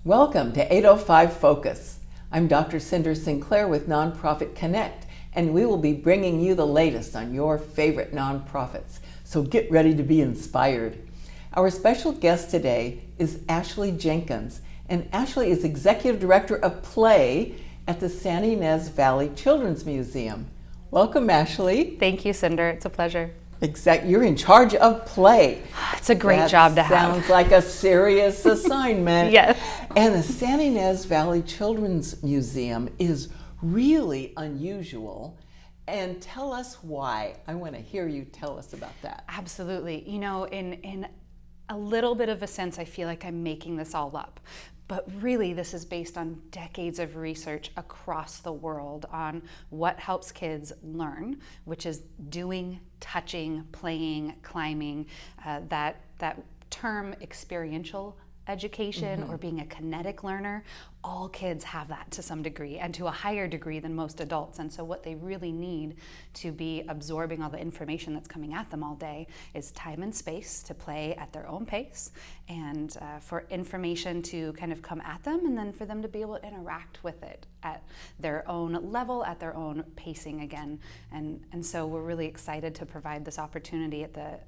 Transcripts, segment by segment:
Welcome to 805 Focus. I'm Dr. Cinder Sinclair with Nonprofit Connect, and we will be bringing you the latest on your favorite nonprofits. So get ready to be inspired. Our special guest today is Ashley Jenkins, and Ashley is Executive Director of Play at the San Ynez Valley Children's Museum. Welcome, Ashley. Thank you, Cinder. It's a pleasure. You're in charge of Play. It's a great job to have. Sounds like a serious assignment. Yes. And the San Ynez Valley Children's Museum is really unusual. And tell us why. I want to hear you tell us about that. Absolutely. You know, in a little bit of a sense, I feel like I'm making this all up. But really, this is based on decades of research across the world on what helps kids learn, which is doing, touching, playing, climbing, that term experiential education or being a kinetic learner. All kids have that to some degree and to a higher degree than most adults. And so what they really need to be absorbing all the information that's coming at them all day is time and space to play at their own pace, and for information to kind of come at them, and then for them to be able to interact with it at their own level, at their own pacing again. And so we're really excited to provide this opportunity at the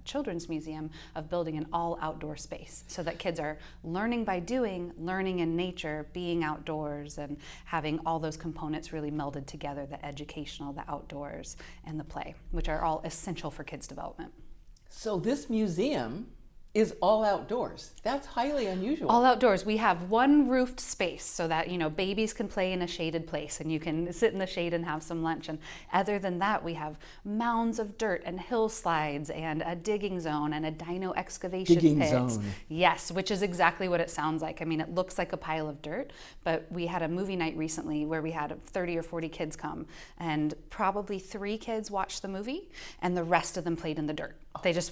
Children's Museum of building an all outdoor space so that kids are learning by doing, learning in nature, being outdoors, and having all those components really melded together, the educational, the outdoors, and the play, which are all essential for kids' development. So this museum is all outdoors. That's highly unusual. All outdoors. We have one roofed space so that, you know, babies can play in a shaded place and you can sit in the shade and have some lunch. And other than that, we have mounds of dirt and hillsides and a digging zone and a dino excavation pit. Zone. Yes, which is exactly what it sounds like. I mean, it looks like a pile of dirt, but we had a movie night recently where we had 30 or 40 kids come, and probably 3 kids watched the movie and the rest of them played in the dirt.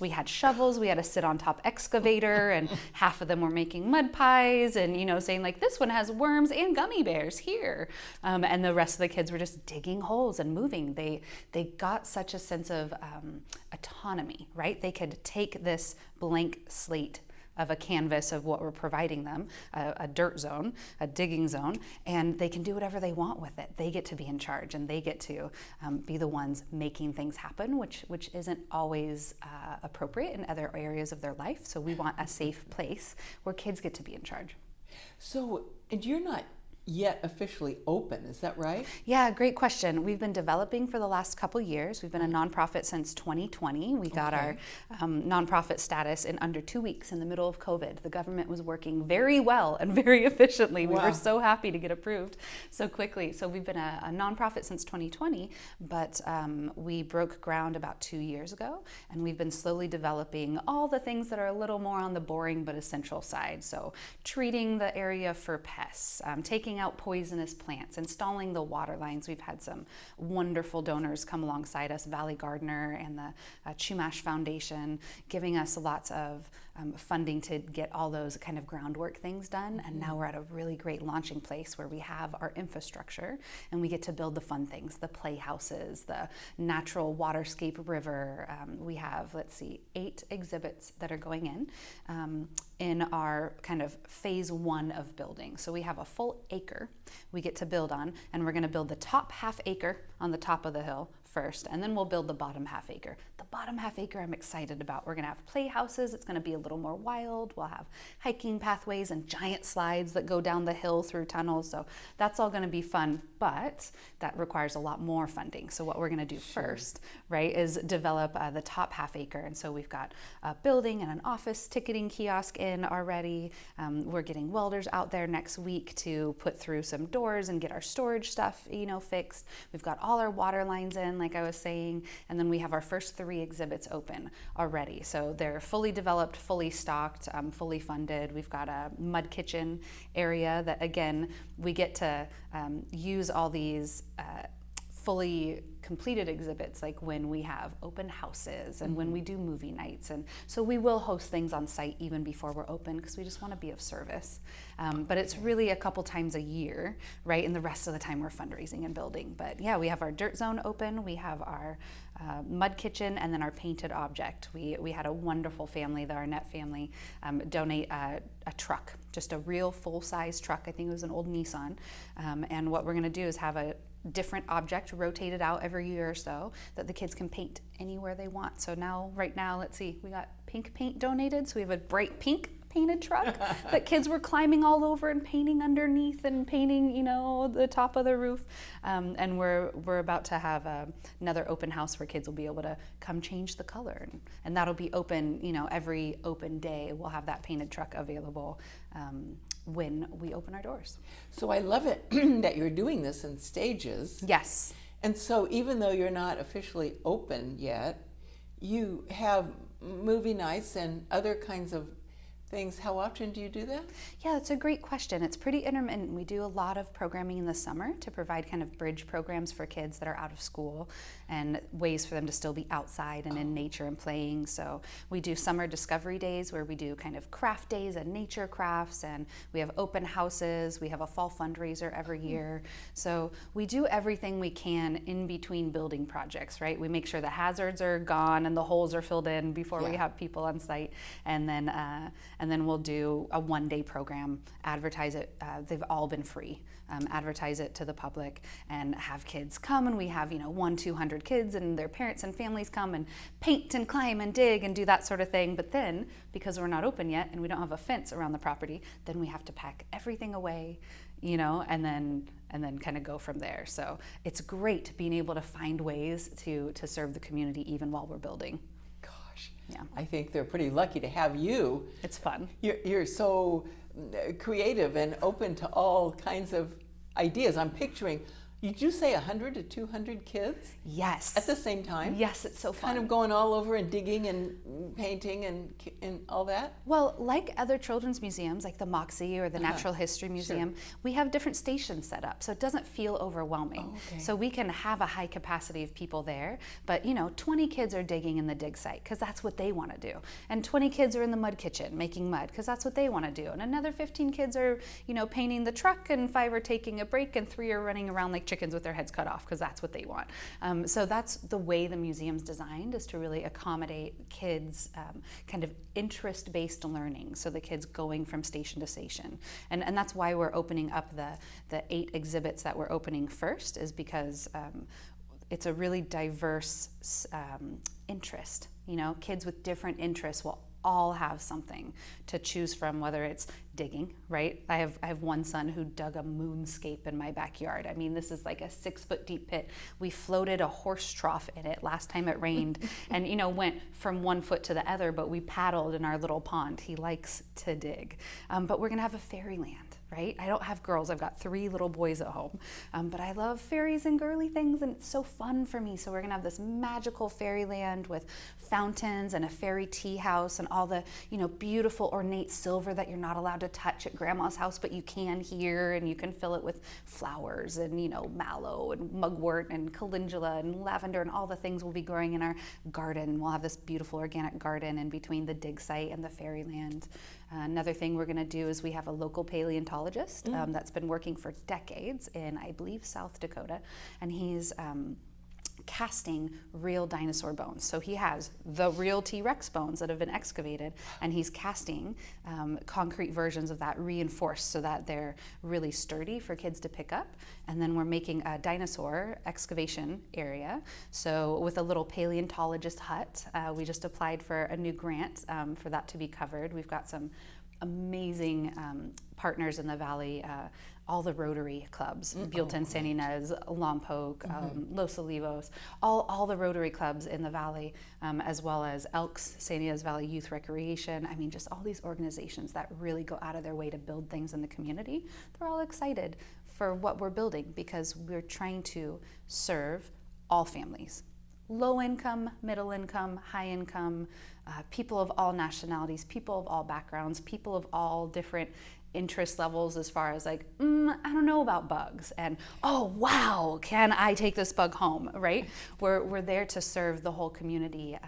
We had shovels, we had to sit on top excavator, and half of them were making mud pies and, you know, saying like, this one has worms and gummy bears here. And the rest of the kids were just digging holes and moving. They got such a sense of autonomy, right? They could take this blank slate of a canvas of what we're providing them, a dirt zone, a digging zone, and they can do whatever they want with it. They get to be in charge, and they get to be the ones making things happen, which isn't always appropriate in other areas of their life. So we want a safe place where kids get to be in charge. So, and you're not yet officially open, is that right? Yeah, great question. We've been developing for the last couple years. We've been a nonprofit since 2020. We got our nonprofit status in under 2 weeks in the middle of COVID. The government was working very well and very efficiently. We were so happy to get approved so quickly. So we've been a nonprofit since 2020, but we broke ground about 2 years ago, and we've been slowly developing all the things that are a little more on the boring but essential side. So treating the area for pests, taking out poisonous plants, installing the water lines. We've had some wonderful donors come alongside us, Valley Gardner and the Chumash Foundation, giving us lots of funding to get all those kind of groundwork things done. And now we're at a really great launching place where we have our infrastructure and we get to build the fun things, the playhouses, the natural waterscape river. We have, 8 exhibits that are going in our kind of phase 1 of building. So we have a full acre we get to build on, and we're going to build the top half acre on the top of the hill first, and then we'll build the bottom half acre. The bottom half acre I'm excited about. We're gonna have playhouses. It's gonna be a little more wild. We'll have hiking pathways and giant slides that go down the hill through tunnels. So that's all gonna be fun, but that requires a lot more funding. So what we're gonna do first, right, is develop the top half acre. And so we've got a building and an office ticketing kiosk in already. We're getting welders out there next week to put through some doors and get our storage stuff, fixed. We've got all our water lines in, like I was saying, and then we have our first 3 exhibits open already. So they're fully developed, fully stocked, fully funded. We've got a mud kitchen area that, again, we get to use all these fully completed exhibits, like when we have open houses and when we do movie nights. And so we will host things on site even before we're open, because we just want to be of service. But it's really a couple times a year, right? And the rest of the time we're fundraising and building. But yeah, we have our dirt zone open, we have our mud kitchen, and then our painted object. We had a wonderful family, the Arnett family, donate a truck, just a real full-size truck. I think it was an old Nissan. And what we're going to do is have a different object rotated out every year or so that the kids can paint anywhere they want. So right now, let's see, we got pink paint donated. So we have a bright pink painted truck that kids were climbing all over and painting underneath and painting, the top of the roof. And we're about to have another open house where kids will be able to come change the color. And that'll be open, every open day. We'll have that painted truck available when we open our doors. So I love it that you're doing this in stages. Yes. And so even though you're not officially open yet, you have movie nights and other kinds of things. How often do you do that? Yeah, that's a great question. It's pretty intermittent. We do a lot of programming in the summer to provide kind of bridge programs for kids that are out of school and ways for them to still be outside and in nature and playing. So we do summer discovery days where we do kind of craft days and nature crafts, and we have open houses. We have a fall fundraiser every year. So we do everything we can in between building projects, right? We make sure the hazards are gone and the holes are filled in before we have people on site. And then we'll do a one-day program, advertise it. They've all been free. Advertise it to the public and have kids come, and we have 100-200 kids and their parents and families come and paint and climb and dig and do that sort of thing. But then, because we're not open yet and we don't have a fence around the property, then we have to pack everything away, and then kind of go from there. So it's great being able to find ways to serve the community even while we're building. Yeah. I think they're pretty lucky to have you. It's fun. You're so creative and open to all kinds of ideas. I'm picturing, did you say 100 to 200 kids? Yes. At the same time? Yes, it's so fun. Kind of going all over and digging and painting and all that? Well, like other children's museums, like the Moxie or the Natural History Museum, we have different stations set up, so it doesn't feel overwhelming. So we can have a high capacity of people there, but 20 kids are digging in the dig site because that's what they want to do. And 20 kids are in the mud kitchen making mud because that's what they want to do. And another 15 kids are, painting the truck, and 5 are taking a break, and 3 are running around like chickens with their heads cut off because that's what they want. So that's the way the museum's designed, is to really accommodate kids' kind of interest-based learning, so the kids going from station to station. And that's why we're opening up the 8 exhibits that we're opening first, is because it's a really diverse interest. Kids with different interests will all have something to choose from, whether it's digging, right? I have one son who dug a moonscape in my backyard. I mean, this is like a 6-foot deep pit. We floated a horse trough in it last time it rained and, went from 1 foot to the other, but we paddled in our little pond. He likes to dig. But we're gonna have a fairyland. Right? I don't have girls, I've got 3 little boys at home, but I love fairies and girly things, and it's so fun for me. So we're gonna have this magical fairyland with fountains and a fairy tea house and all the beautiful ornate silver that you're not allowed to touch at grandma's house, but you can here, and you can fill it with flowers and mallow and mugwort and calendula and lavender, and all the things we'll be growing in our garden. We'll have this beautiful organic garden in between the dig site and the fairyland. Another thing we're going to do is we have a local paleontologist that's been working for decades in, I believe, South Dakota, and he's casting real dinosaur bones. So he has the real T-Rex bones that have been excavated, and he's casting concrete versions of that reinforced so that they're really sturdy for kids to pick up. And then we're making a dinosaur excavation area. So with a little paleontologist hut, we just applied for a new grant for that to be covered. We've got some amazing partners in the Valley, all the Rotary clubs, Buellton, San Ynez, Lompoc, Los Olivos, all the Rotary clubs in the Valley, as well as Elks, San Ynez Valley Youth Recreation. I mean, just all these organizations that really go out of their way to build things in the community. They're all excited for what we're building because we're trying to serve all families. Low income, middle income, high income, people of all nationalities, people of all backgrounds, people of all different interest levels as far as like, I don't know about bugs, and oh wow, can I take this bug home, right? We're there to serve the whole community,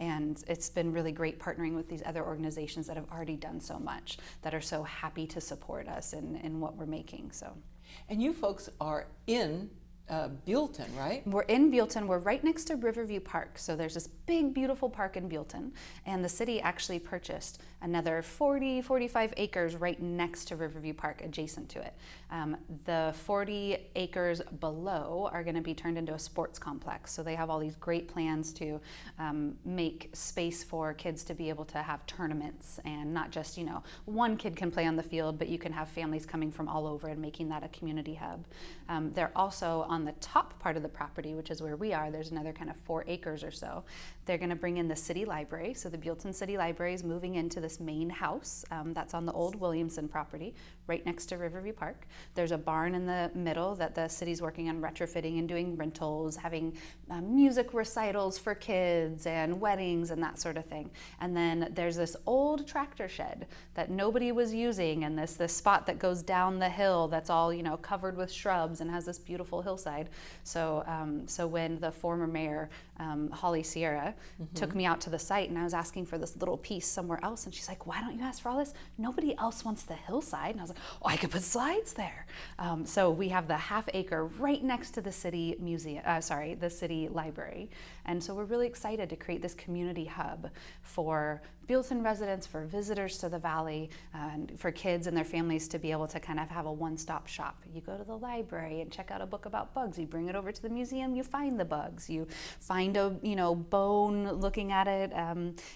and it's been really great partnering with these other organizations that have already done so much, that are so happy to support us in what we're making. So, and you folks are in Buellton, right? We're in Buellton. We're right next to Riverview Park. So there's this big, beautiful park in Buellton, and the city actually purchased another 45 acres right next to Riverview Park, adjacent to it. The 40 acres below are going to be turned into a sports complex. So they have all these great plans to make space for kids to be able to have tournaments, and not just, one kid can play on the field, but you can have families coming from all over and making that a community hub. They're also on the top part of the property, which is where we are. There's another kind of 4 acres or so. They're going to bring in the city library. So the Buellton City Library is moving into this main house that's on the old Williamson property, right next to Riverview Park. There's a barn in the middle that the city's working on retrofitting and doing rentals, having music recitals for kids and weddings and that sort of thing. And then there's this old tractor shed that nobody was using, and this spot that goes down the hill that's all covered with shrubs and has this beautiful hillside. So when the former mayor, Holly Sierra, took me out to the site, and I was asking for this little piece somewhere else, and she's like, "Why don't you ask for all this? Nobody else wants the hillside." And I was like, "Oh, I could put slides there." So we have the half acre right next to the city the city library. And so we're really excited to create this community hub for Buellton residents, for visitors to the valley, and for kids and their families to be able to kind of have a one-stop shop. You go to the library and check out a book about bugs. You bring it over to the museum, you find the bugs. You find a bone looking at it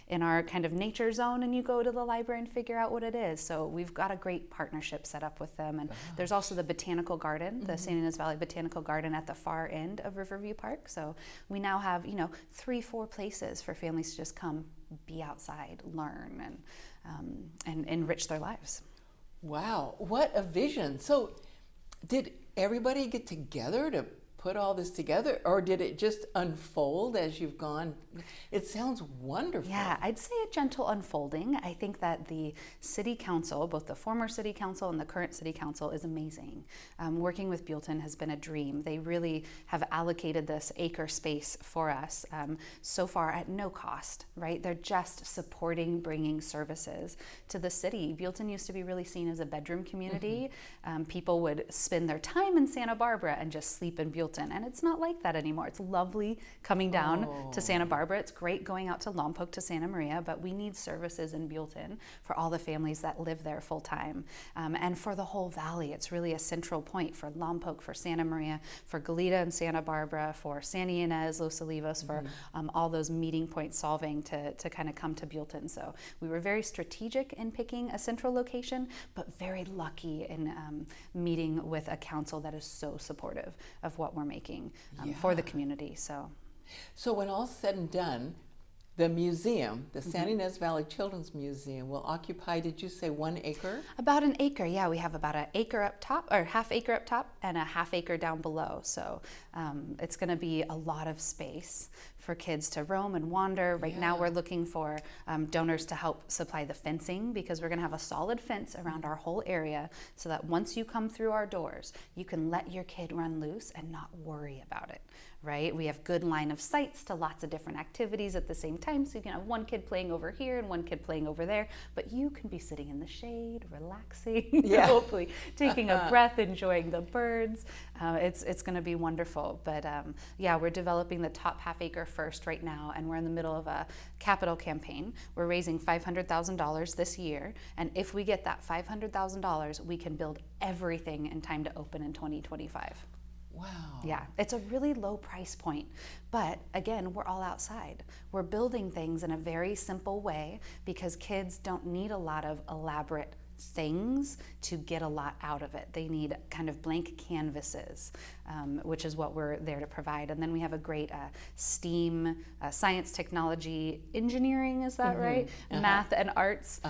in our kind of nature zone, and you go to the library and figure out what it is. So we've got a great partnership set up with them. And there's also the Botanical Garden, the St. Inez Valley Botanical Garden at the far end of Riverview Park. So we now have 3-4 places for families to just come, be outside, learn, and enrich their lives. Wow, what a vision. So did everybody get together to put all this together, or did it just unfold as you've gone? It sounds wonderful. Yeah, I'd say a gentle unfolding. I think that the city council, both the former city council and the current city council, is amazing. Working with Buellton has been a dream. They really have allocated this acre space for us so far at no cost, right? They're just supporting bringing services to the city. Buellton used to be really seen as a bedroom community. People would spend their time in Santa Barbara and just sleep in Buellton. And it's not like that anymore. It's lovely coming down to Santa Barbara. It's great going out to Lompoc, to Santa Maria, but we need services in Buellton for all the families that live there full time. And for the whole valley, it's really a central point for Lompoc, for Santa Maria, for Goleta and Santa Barbara, for Santa Ynez, Los Olivos, for all those meeting points solving to kind of come to Buellton. So we were very strategic in picking a central location, but very lucky in meeting with a council that is so supportive of what we're making for the community. So when all's said and done, the museum, the Santa Ynez Valley Children's Museum, will occupy, did you say 1 acre? About an acre, yeah. We have about an acre up top, or half acre up top, and a half acre down below. So it's going to be a lot of space for kids to roam and wander. Right now we're looking for donors to help supply the fencing, because we're going to have a solid fence around our whole area, so that once you come through our doors, you can let your kid run loose and not worry about it, right? We have good line of sights to lots of different activities at the same time, so you can have one kid playing over here and one kid playing over there, but you can be sitting in the shade, relaxing, hopefully taking a breath, enjoying the birds. It's going to be wonderful. But we're developing the top half acre first right now, and we're in the middle of a capital campaign. We're raising $500,000 this year, and if we get that $500,000, we can build everything in time to open in 2025. Wow. Yeah, it's a really low price point. But again, we're all outside. We're building things in a very simple way, because kids don't need a lot of elaborate things to get a lot out of it. They need kind of blank canvases, which is what we're there to provide. And then we have a great STEAM, science, technology, engineering, is that right? Math and arts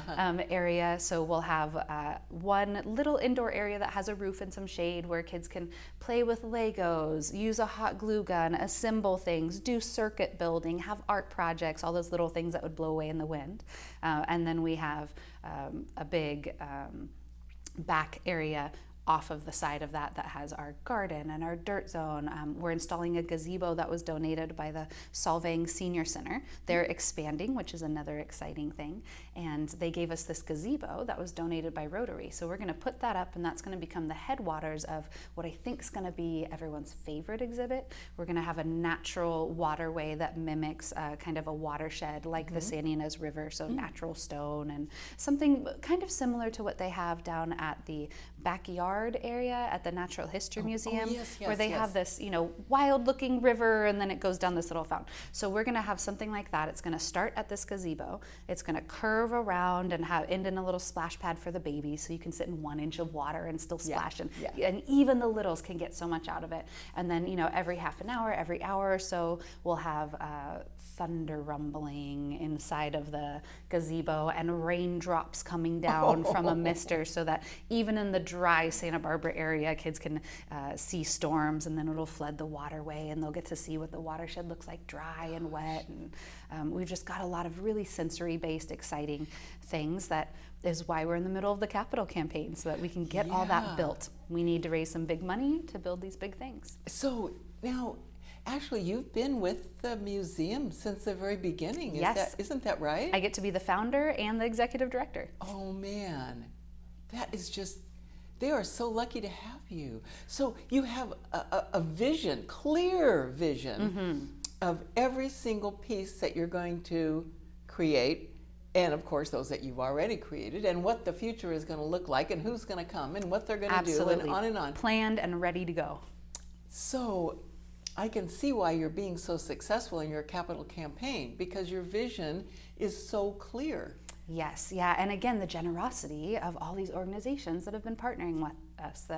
area. So we'll have one little indoor area that has a roof and some shade, where kids can play with Legos, use a hot glue gun, assemble things, do circuit building, have art projects, all those little things that would blow away in the wind. And then we have a big back area off of the side of that has our garden and our dirt zone. We're installing a gazebo that was donated by the SYV Senior Center. They're expanding, which is another exciting thing. And they gave us this gazebo that was donated by Rotary. So we're gonna put that up, and that's gonna become the headwaters of what I think is gonna be everyone's favorite exhibit. We're gonna have a natural waterway that mimics kind of a watershed like the Santa Ynez River, so natural stone, and something kind of similar to what they have down at the backyard area at the Natural History Museum, where they have this, wild looking river, and then it goes down this little fountain. So we're gonna have something like that. It's gonna start at this gazebo. It's gonna curve around and end in a little splash pad for the babies, so you can sit in 1 inch of water and still splash, and even the littles can get so much out of it. And then, every half an hour, every hour or so, we'll have thunder rumbling inside of the gazebo and raindrops coming down from a mister, so that even in the dry Santa Barbara area, kids can see storms, and then it'll flood the waterway, and they'll get to see what the watershed looks like dry and wet. And we've just got a lot of really sensory-based, exciting things. That is why we're in the middle of the capital campaign, so that we can get all that built. We need to raise some big money to build these big things. So now, actually, you've been with the museum since the very beginning. Isn't that right? I get to be the founder and the executive director. Oh man, that is just, they are so lucky to have you. So you have a vision, clear vision of every single piece that you're going to create, and of course those that you've already created, and what the future is going to look like, and who's going to come, and what they're going to do, and on and on. Planned and ready to go. So I can see why you're being so successful in your capital campaign, because your vision is so clear. Yes, yeah, and again, the generosity of all these organizations that have been partnering with us,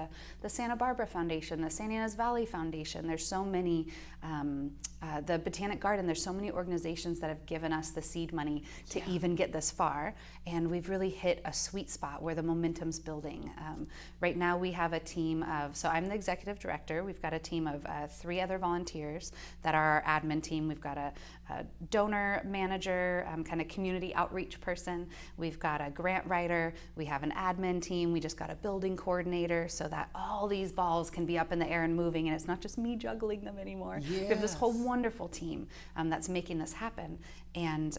the Santa Barbara Foundation, the Santa Ynez Valley Foundation. There's so many, the Botanic Garden, there's so many organizations that have given us the seed money to even get this far, and we've really hit a sweet spot where the momentum's building. Right now we have a team of, so I'm the executive director, we've got a team of 3 other volunteers that are our admin team. We've got a donor manager, kind of community outreach person. We've got a grant writer. We have an admin team. We just got a building coordinator, so that all these balls can be up in the air and moving, and it's not just me juggling them anymore. We have this whole wonderful team that's making this happen, and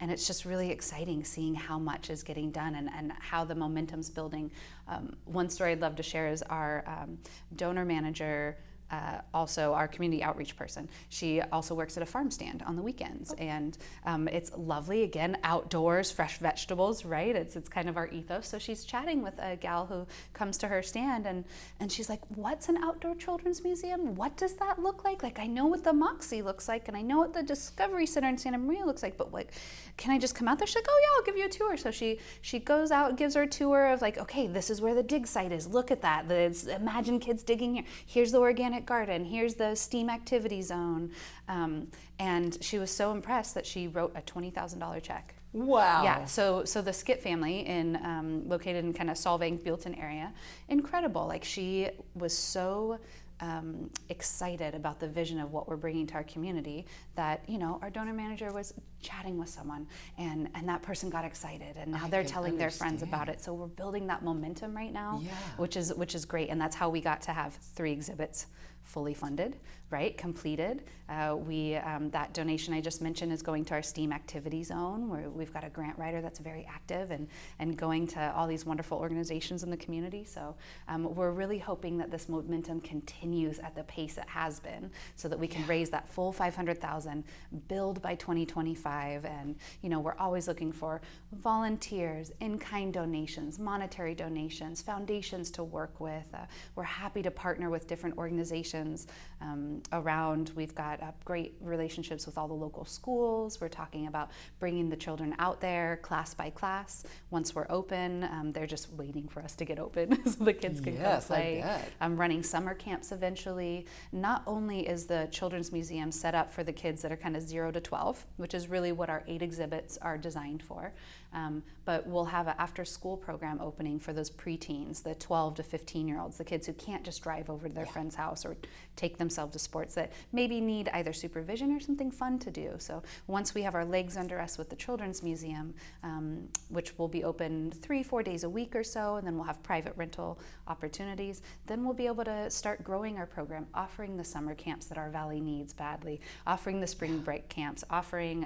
it's just really exciting seeing how much is getting done, and how the momentum's building. One story I'd love to share is our donor manager, also our community outreach person. She also works at a farm stand on the weekends, and it's lovely, again, outdoors, fresh vegetables, right? It's kind of our ethos. So she's chatting with a gal who comes to her stand, and she's like, what's an outdoor children's museum? What does that look like? Like, I know what the Moxie looks like, and I know what the Discovery Center in Santa Maria looks like, but like, can I just come out there? She's like, oh yeah, I'll give you a tour. So she goes out, gives her a tour of like, okay, this is where the dig site is. Look at that. Imagine kids digging here. Here's the organic garden. Here's the STEAM activity zone. And she was so impressed that she wrote a $20,000 check. Wow. Yeah, so the Skip family located in kind of Solvang, Buellton area, incredible. Like, she was so excited about the vision of what we're bringing to our community that, our donor manager was chatting with someone, and that person got excited, and now they're telling their friends about it. So we're building that momentum right now, which is great, and that's how we got to have 3 exhibits fully funded, right, completed. That donation I just mentioned is going to our STEAM activity zone, where we've got a grant writer that's very active and going to all these wonderful organizations in the community. So we're really hoping that this momentum continues at the pace it has been, so that we can raise that full $500,000, build by 2025, and we're always looking for volunteers, in-kind donations, monetary donations, foundations to work with. We're happy to partner with different organizations around. We've got great relationships with all the local schools. We're talking about bringing the children out there class by class. Once we're open, they're just waiting for us to get open so the kids can come play. I'm running summer camps eventually. Not only is the Children's Museum set up for the kids that are kind of 0 to 12, which is really what our 8 exhibits are designed for, but we'll have an after-school program opening for those preteens, the 12 to 15-year-olds, the kids who can't just drive over to their friend's house or take themselves sports that maybe need either supervision or something fun to do. So once we have our legs under us with the Children's Museum, which will be open 3-4 days a week or so, and then we'll have private rental opportunities, then we'll be able to start growing our program, offering the summer camps that our valley needs badly, offering the spring break camps, offering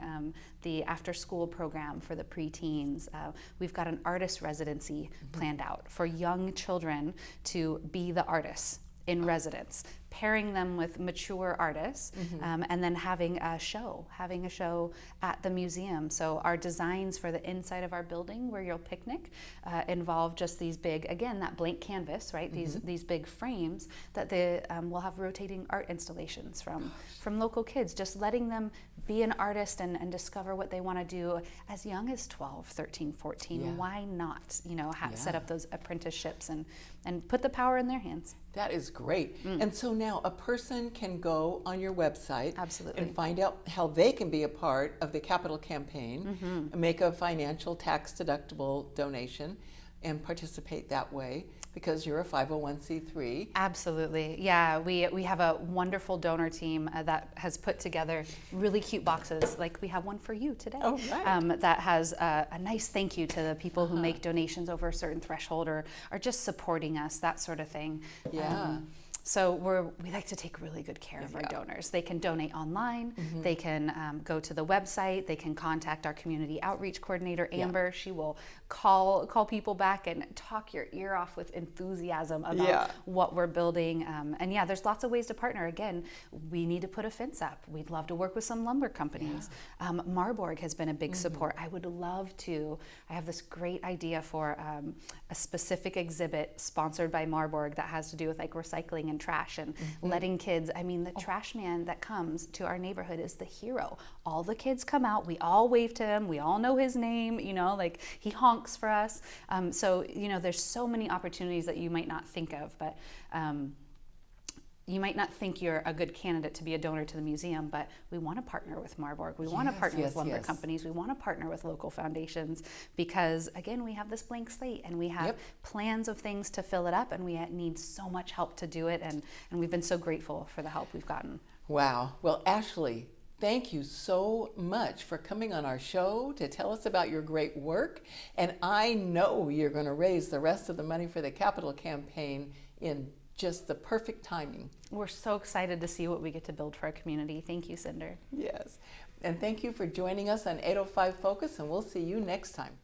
the after-school program for the preteens. We've got an artist residency planned out for young children to be the artists in residence, pairing them with mature artists, and then having a show at the museum. So our designs for the inside of our building where you'll picnic involve just these big, again, that blank canvas, right? These big frames that we'll have rotating art installations from local kids, just letting them be an artist and discover what they want to do as young as 12, 13, 14. Yeah. Why not, set up those apprenticeships and put the power in their hands. That is great. And so now a person can go on your website and find out how they can be a part of the capital campaign, make a financial tax-deductible donation, and participate that way because you're a 501c3. Absolutely. Yeah, we have a wonderful donor team that has put together really cute boxes. Like we have one for you today. Oh, right. That has a nice thank you to the people who make donations over a certain threshold or are just supporting us, that sort of thing. Yeah. So we like to take really good care of our donors. They can donate online. They can go to the website. They can contact our community outreach coordinator, Amber. She will call people back and talk your ear off with enthusiasm about what we're building. And there's lots of ways to partner. Again, we need to put a fence up. We'd love to work with some lumber companies. Marburg has been a big support. I would love to. I have this great idea for a specific exhibit sponsored by Marburg that has to do with like recycling and trash and letting kids, the trash man that comes to our neighborhood is the hero. All the kids come out, we all wave to him, we all know his name, like he honks for us. So there's so many opportunities that you might not think of, but you might not think you're a good candidate to be a donor to the museum, but we want to partner with Marburg. We want to partner with lumber companies. We want to partner with local foundations because, again, we have this blank slate and we have plans of things to fill it up and we need so much help to do it. And we've been so grateful for the help we've gotten. Wow. Well, Ashley, thank you so much for coming on our show to tell us about your great work. And I know you're going to raise the rest of the money for the capital campaign in just the perfect timing. We're so excited to see what we get to build for our community. Thank you, Cinder. Yes. And thank you for joining us on 805 Focus, and we'll see you next time.